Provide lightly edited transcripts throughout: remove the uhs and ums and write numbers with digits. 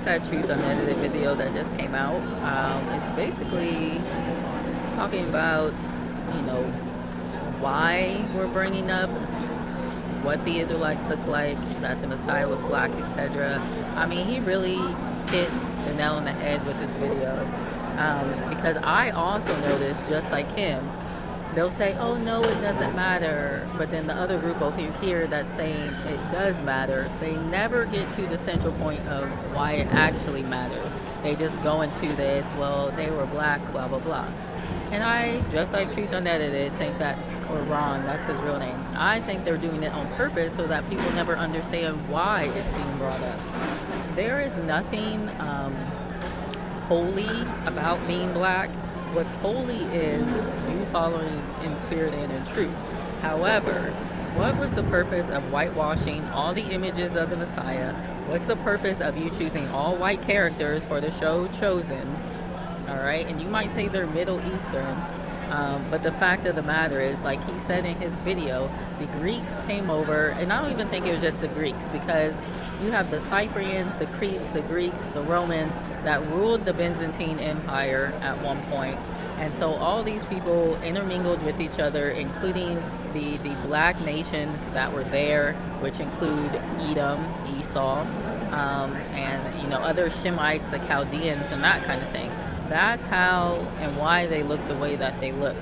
watched that Truth Unedited video that just came out. It's basically talking about, why we're bringing up what the Israelites look like, that the Messiah was black, etc. I mean, he really hit the nail on the head with this video. Because I also noticed, just like him, they'll say, oh no, it doesn't matter. But then the other group over here that's saying it does matter, they never get to the central point of why it actually matters. They just go into this, well, they were black, blah, blah, blah. And I, just like Truth Unedited, think that, or Ron, that's his real name, I think they're doing it on purpose so that people never understand why it's being brought up. There is nothing holy about being black. What's holy is you following in spirit and in truth. However, what was the purpose of whitewashing all the images of the Messiah? What's the purpose of you choosing all white characters for the show Chosen? All right, and you might say they're Middle Eastern, but the fact of the matter is, like he said in his video, the Greeks came over, and I don't even think it was just the Greeks, because you have the Cyprians, the Cretes, the Greeks, the Romans that ruled the Byzantine Empire at one point. And so all these people intermingled with each other, including the black nations that were there, which include Edom, Esau, and other Shemites, the Chaldeans, and that kind of thing. That's how and why they look the way that they look.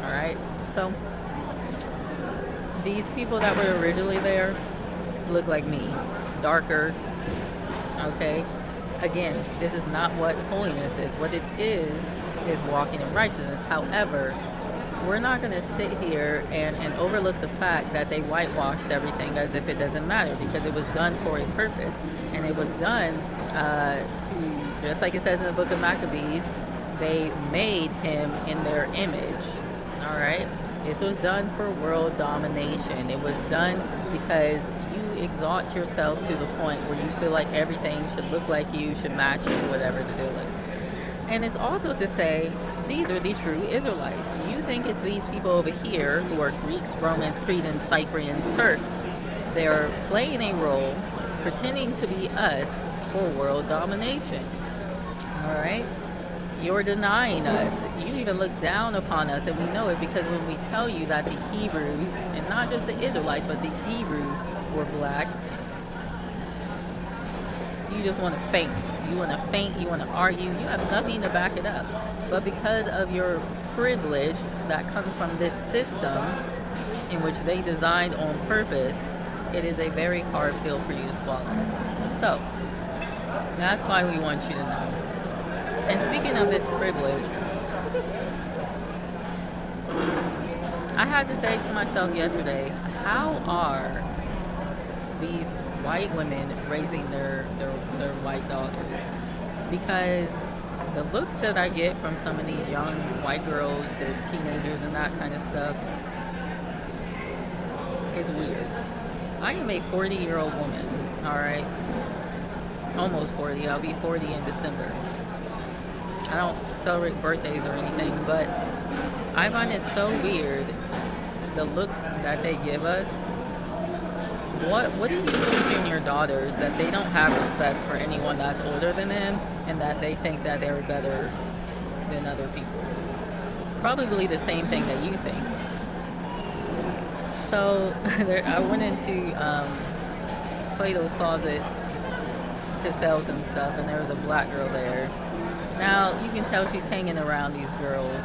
All right. So these people that were originally there look like me, darker. Okay. Again, this is not what holiness is. What it is walking in righteousness. However, we're not going to sit here and overlook the fact that they whitewashed everything as if it doesn't matter, because it was done for a purpose, and it was done to, just like it says in the book of Maccabees, they made him in their image. All right, this was done for world domination. It was done because you exalt yourself to the point where you feel like everything should look like you, should match you, whatever the deal is. And it's also to say, these are the true Israelites. You think it's these people over here who are Greeks, Romans, Cretans, Cyprians, Turks. They're playing a role, pretending to be us for world domination. All right? You're denying us. You even look down upon us, and we know it because when we tell you that the Hebrews, and not just the Israelites, but the Hebrews were black, you just want to faint. You want to faint, you want to argue, you have nothing to back it up. But because of your privilege that comes from this system in which they designed on purpose, it is a very hard pill for you to swallow. So, that's why we want you to know. And speaking of this privilege, I had to say to myself yesterday, how are these white women raising their white daughters? Because the looks that I get from some of these young white girls, they're teenagers and that kind of stuff, is weird. I am a 40-year-old woman, all right? Almost 40. I'll be 40 in December. I don't celebrate birthdays or anything, but I find it so weird, the looks that they give us. What are you teaching your daughters, that they don't have respect for anyone that's older than them, and that they think that they're better than other people? Probably the same thing that you think. So I went into Plato's Closet to sell some stuff, and there was a black girl there. Now you can tell she's hanging around these girls,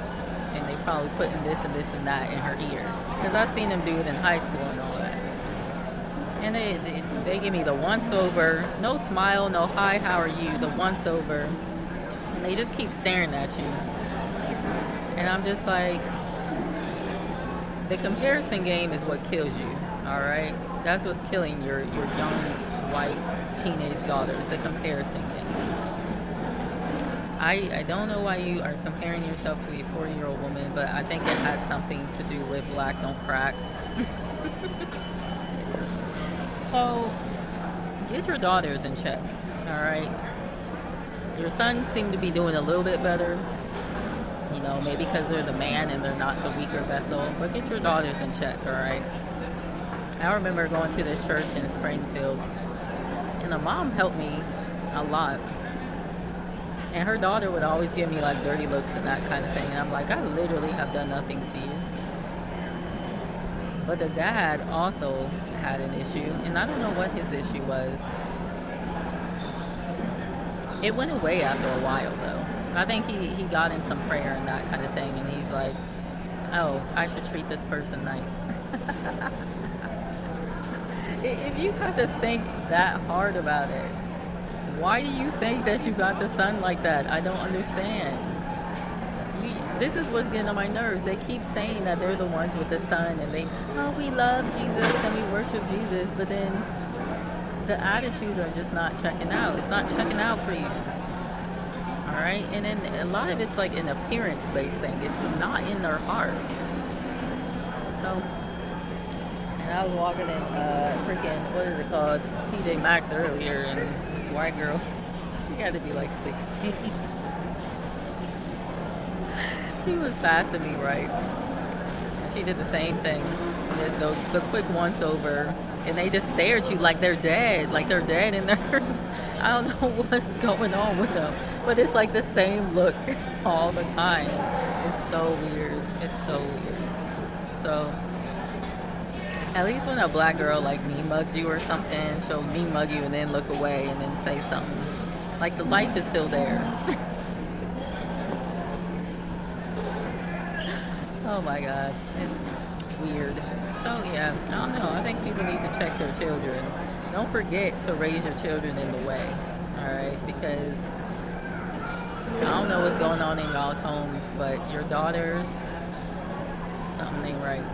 and they probably putting this and this and that in her ear, because I've seen them do it in high school and all that. And they give me the once over, no smile, no hi, how are you, the once over, and they just keep staring at you. And I'm just like, the comparison game is what kills you, all right? That's what's killing your young white teenage daughters, the comparison game. I don't know why you are comparing yourself to a 40-year-old woman, but I think it has something to do with black don't crack. So, get your daughters in check, all right? Your sons seem to be doing a little bit better, maybe because they're the man and they're not the weaker vessel, but get your daughters in check, all right? I remember going to this church in Springfield, and the mom helped me a lot And her daughter would always give me like dirty looks and that kind of thing. And I'm like, I literally have done nothing to you. But the dad also had an issue, and I don't know what his issue was. It went away after a while, though. I think he got in some prayer and that kind of thing, and he's like, oh, I should treat this person nice. If you have to think that hard about it, why do you think that you got the son like that? I don't understand. This is what's getting on my nerves. They keep saying that they're the ones with the son, and we love Jesus and we worship Jesus, but then the attitudes are just not checking out. It's not checking out for you. All right? And then a lot of it's like an appearance-based thing. It's not in their hearts. So, and I was walking in freaking, what is it called? TJ Maxx earlier, and this white girl, she had to be like 16. She was passing me right. She did the same thing. The quick once over, and they just stare at you like they're dead. Like they're dead in there. I don't know what's going on with them. But it's like the same look all the time. It's so weird. It's so weird. So, at least when a black girl like me mugged you or something, she'll me mug you and then look away and then say something. Like the life is still there. Oh my God, it's weird. So yeah, I don't know. I think people need to check their children. Don't forget to raise your children in the way, all right? Because I don't know what's going on in y'all's homes, but your daughters, something ain't right.